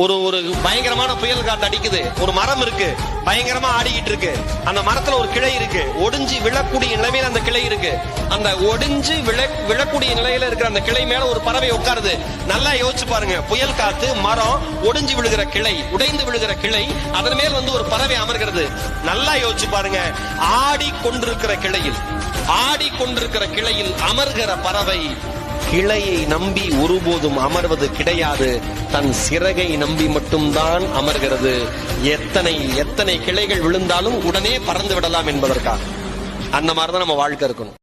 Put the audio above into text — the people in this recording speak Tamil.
ஒரு ஒரு பயங்கரமான புயல் காத்து அடிக்குது, ஒரு மரம் இருக்கு பயங்கரமா ஆடிக்கிட்டு இருக்கு, அந்த மரத்துல ஒரு கிளை இருக்கு, ஒடிஞ்சு விழக்கூடிய நிலைமையில அந்த கிளை இருக்கு, அந்த ஒடிஞ்சு விழக்கூடிய நிலையில இருக்கிற அந்த கிளை மேல ஒரு பறவை உட்காருது. நல்லா யோசிச்சு பாருங்க, புயல் காத்து, மரம், ஒடிஞ்சு விழுகிற கிளை, உடைந்து விழுகிற கிளை, அதன் மேல் வந்து ஒரு பறவை அமர்கிறது. நல்லா யோசிச்சு பாருங்க, ஆடிக்கொண்டிருக்கிற கிளையில் அமர்கிற பறவை கிளையை நம்பி ஒருபோதும் அமர்வது கிடையாது, தன் சிறகை நம்பி மட்டும்தான் அமர்கிறது. எத்தனை கிளைகள் விழுந்தாலும் உடனே பறந்து விடலாம் என்பதற்காக. அந்த மாதிரிதான் நம்ம வாழ்க்கை இருக்கணும்.